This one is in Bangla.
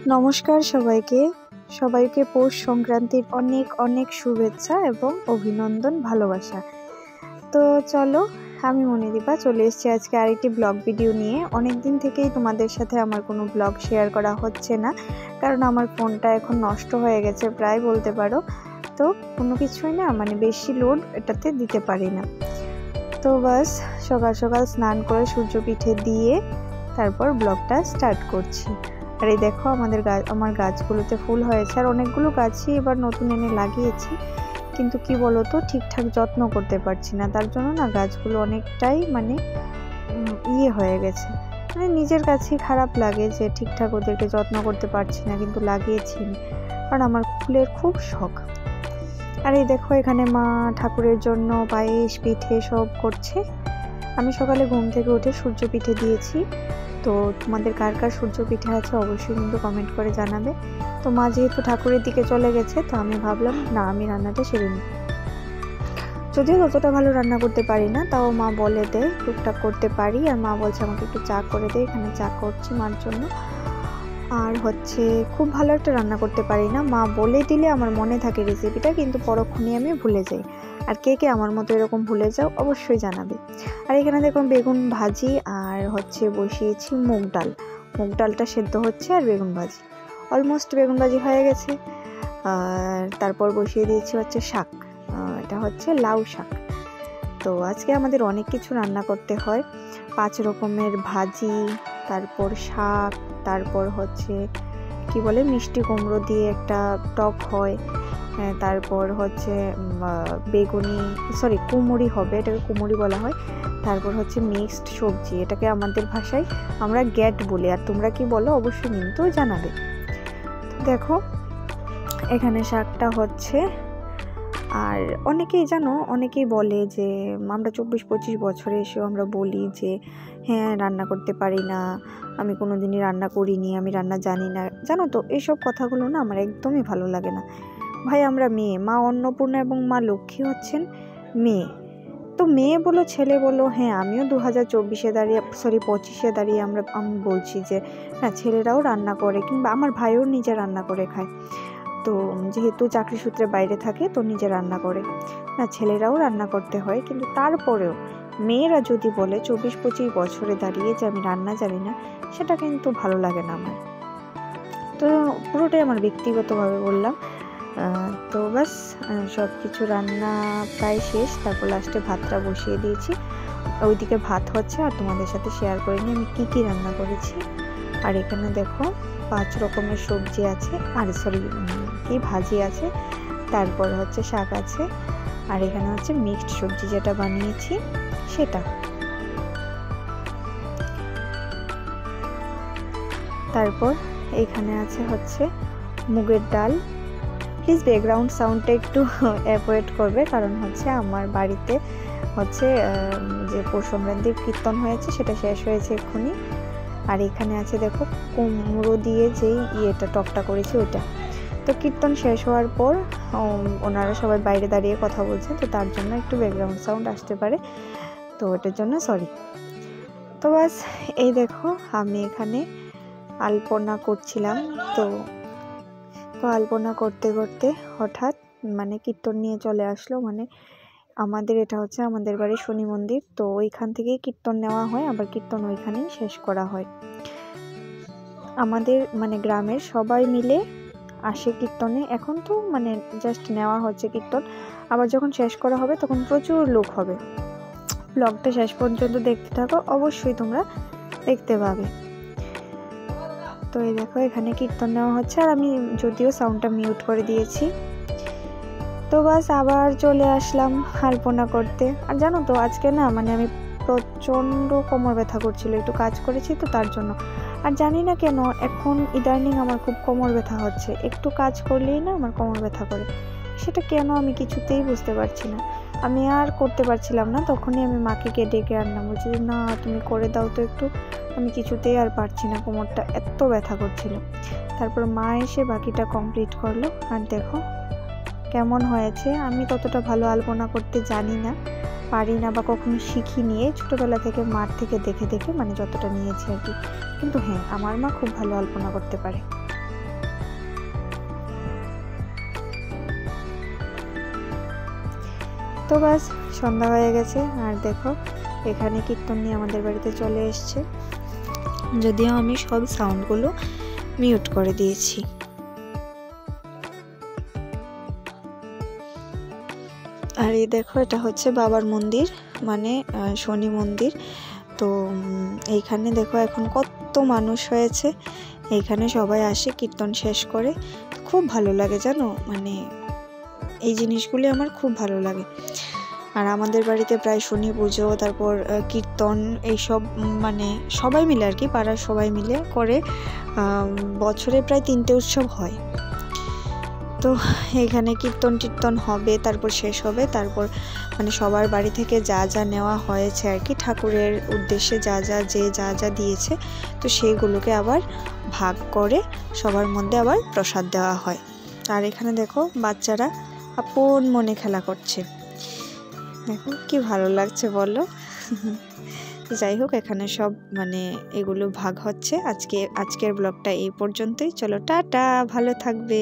নমস্কার সবাইকে পৌষ সংক্রান্তির অনেক অনেক শুভেচ্ছা এবং অভিনন্দন, ভালোবাসা। তো চলো, আমি মনিদীপা চলে এসেছি আজকে আরেকটি ব্লগ ভিডিও নিয়ে। অনেক দিন থেকেই তোমাদের সাথে আমার কোনো ব্লগ শেয়ার করা হচ্ছে না, কারণ আমার ফোনটা এখন নষ্ট হয়ে গেছে প্রায় বলতে পারো। তো কোনো কিছুই না, বেশি লোড এটাতে দিতে পারি না। তো বাস সকাল সকাল স্নান করে সূর্য পিঠে দিয়ে তারপর ব্লগটা স্টার্ট করছি। আর এই দেখো আমার গাছগুলোতে ফুল হয়েছে, আর অনেকগুলো গাছই এবার নতুন এনে লাগিয়েছি, কিন্তু কি বলতো ঠিকঠাক যত্ন করতে পারছি না। তার জন্য না গাছগুলো অনেকটাই হয়ে গেছে। নিজের কাছেই খারাপ লাগে যে ঠিকঠাক ওদেরকে যত্ন করতে পারছি না, কিন্তু লাগিয়েছি কারণ আমার ফুলের খুব শখ। আর এই দেখো এখানে মা ঠাকুরের জন্য পায়েস পিঠে সব করছে। আমি সকালে ঘুম থেকে উঠে সূর্য পিঠে দিয়েছি। তো তোমাদের কার কার সূর্য পিঠে আছে অবশ্যই কিন্তু কমেন্ট করে জানাবে। তো মা যেহেতু ঠাকুরের দিকে চলে গেছে, তো আমি ভাবলাম না, আমি রান্নাটা সেরে নিই। যদিও ততটা ভালো রান্না করতে পারি না, তাও মা বলে দেয় টুকটাক করতে পারি। আর মা বলছে আমাকে একটু চা করে দেয়, এখানে চা করছি মার জন্য। আর খুব ভালো একটা রান্না করতে পারি না, মা বলে দিলে আমার মনে থাকে রেসিপিটা, কিন্তু পরক্ষণে আমি ভুলে যাই। আর কে কে আমার মতো এরকম ভুলে যাও অবশ্যই জানাবে। আর এখানে দেখুন বেগুন ভাজি আর বসিয়েছি মুগ ডালটা সেদ্ধ হচ্ছে, আর বেগুন ভাজি অলমোস্ট বেগুন ভাজি হয়ে গেছে। আর তারপর বসিয়ে দিয়েছি শাক, এটা লাউ শাক। তো আজকে আমাদের অনেক কিছু রান্না করতে হয়, 5 রকমের ভাজি, তারপর শাক, তারপর কি বলে মিষ্টি কুমড়ো দিয়ে একটা টক হয়, তারপর কুমড়ি হবে, এটাকে কুমড়ি বলা হয়। তারপর মিক্সড সবজি, এটাকে আমাদের ভাষায় আমরা গ্যাট বলি, আর তোমরা কি বলো অবশ্যই কিন্তু জানাবে। দেখো এখানে শাকটা হচ্ছে। আর অনেকেই বলে যে আমরা 24-25 বছরে এসেও আমরা বলি যে হ্যাঁ রান্না করতে পারি না, আমি কোনোদিনই রান্না করিনি, আমি রান্না জানি না। জানো তো এইসব কথাগুলো না আমার একদমই ভালো লাগে না। ভাই আমরা মেয়ে, মা অন্নপূর্ণা এবং মা লক্ষ্মী হচ্ছেন মেয়ে। তো মেয়ে বলো ছেলে বলো, হ্যাঁ আমিও 2025-এ দাঁড়িয়ে আমি বলছি যে না, ছেলেরাও রান্না করে, কিংবা আমার ভাইও নিজে রান্না করে খায়। তো যেহেতু চাকরি সূত্রে বাইরে থাকে, তো নিজে রান্না করে না, ছেলেরাও রান্না করতে হয়। কিন্তু তারপরেও মেয়েরা যদি বলে 24-25 বছরে দাঁড়িয়ে যে আমি রান্না জানি না, সেটা কিন্তু ভালো লাগে না আমার। তো পুরোটাই আমার ব্যক্তিগতভাবে বললাম। তো বাস সব কিছু রান্না প্রায় শেষ, তারপর লাস্টে ভাতটা বসিয়ে দিয়েছি। ওইদিকে ভাত হচ্ছে, আর তোমাদের সাথে শেয়ার করিনি আমি কি রান্না করেছি। আর এখানে দেখো 5 রকমের সবজি আছে, আর ভাজি আছে, তারপর শাক আছে, আর এখানে মিক্সড সবজি যেটা বানিয়েছি সেটা। তারপর এখানে আছে মুগের ডাল। প্লিজ ব্যাকগ্রাউন্ড সাউন্ডটা একটু অ্যাভয়েড করবে, কারণ আমার বাড়িতে যে পৌষ সংক্রান্তির কীর্তন হয়েছে সেটা শেষ হয়েছে এক্ষুনি। আর এখানে আছে দেখো কুমড়ো দিয়ে যেই টকটা করেছি ওইটা। তো কীর্তন শেষ হওয়ার পর ওনারা সবাই বাইরে দাঁড়িয়ে কথা বলছেন, তো তার জন্য একটু ব্যাকগ্রাউন্ড সাউন্ড আসতে পারে, তো এটার জন্য সরি। তো বাস এই দেখো আমি এখানে আলপনা করছিলাম। তো আলপনা করতে করতে হঠাৎ কীর্তন নিয়ে চলে আসলো। আমাদের এটা আমাদের বাড়ির শনি মন্দির, তো ওইখান থেকেই কীর্তন নেওয়া হয়, আবার কীর্তন ওইখানেই শেষ করা হয়। আমাদের গ্রামের সবাই মিলে আসে কীর্তনে। এখন তো জাস্ট নেওয়া হচ্ছে কীর্তন, আবার যখন শেষ করা হবে তখন প্রচুর লোক হবে। ব্লগটা শেষ পর্যন্ত দেখতে থাকো, অবশ্যই তোমরা দেখতে পাবে। তো এই দেখো এখানে কীর্তন নেওয়া হচ্ছে, আর আমি যদিও সাউন্ডটা মিউট করে দিয়েছি। তো বাস আবার চলে আসলাম আলপনা করতে। আর জানো তো আজকে না আমি প্রচণ্ড কোমর ব্যথা করছিল, একটু কাজ করেছি তো তার জন্য। আর জানি না কেন এখন ইদানিং আমার খুব কোমর ব্যথা হচ্ছে, একটু কাজ করলেই না আমার কোমর ব্যথা করে। সেটা কেন আমি কিছুতেই বুঝতে পারছি না। আমি আর করতে পারছিলাম না, তখনই আমি মাকে ডেকে আনলাম, বলছি যে না তুমি করে দাও তো একটু, আমি কিছুতেই আর পারছি না, কোমরটা এত ব্যথা করছিল। তারপর মা এসে বাকিটা কমপ্লিট করলো। আর দেখো কেমন হয়েছে। আমি ততটা ভালো আলপনা করতে জানি না, পারি না, বা কখনো শিখিনি। ছোটোবেলা থেকে মার থেকে দেখে দেখে যতটা নিয়েছি আর কি। কিন্তু হ্যাঁ আমার মা খুব ভালো আলপনা করতে পারে। তো বাস সন্ধ্যা হয়ে গেছে, আর দেখো এখানে কীর্তন নিয়ে আমাদের বাড়িতে চলে এসছে, যদিও আমি সব সাউন্ডগুলো মিউট করে দিয়েছি। আর এই দেখো এটা হচ্ছে বাবার মন্দির, মানে শনি মন্দির। তো এইখানে দেখো এখন কত মানুষ হয়েছে, এইখানে সবাই আসে কীর্তন শেষ করে। খুব ভালো লাগে জানো, মানে এই জিনিসগুলি আমার খুব ভালো লাগে। আর আমাদের বাড়িতে প্রায় শনি পুজো, তারপর কীর্তন, এইসব মানে সবাই মিলে আর কি, পাড়ার সবাই মিলে করে। বছরে প্রায় 3টে উৎসব হয়। তো এখানে কীর্তন হবে, তারপর শেষ হবে, তারপর মানে সবার বাড়ি থেকে যা যা নেওয়া হয়েছে আর কি, ঠাকুরের উদ্দেশ্যে যা যা দিয়েছে, তো সেইগুলোকে আবার ভাগ করে সবার মধ্যে আবার প্রসাদ দেওয়া হয়। আর এখানে দেখো বাচ্চারা আপন মনে খেলা করছে, দেখো কি ভালো লাগছে বলো। যাই হোক, এখানে সব মানে এগুলো ভাগ হচ্ছে। আজকের ব্লগটা এই পর্যন্তই। চলো টাটা, ভালো থাকবে।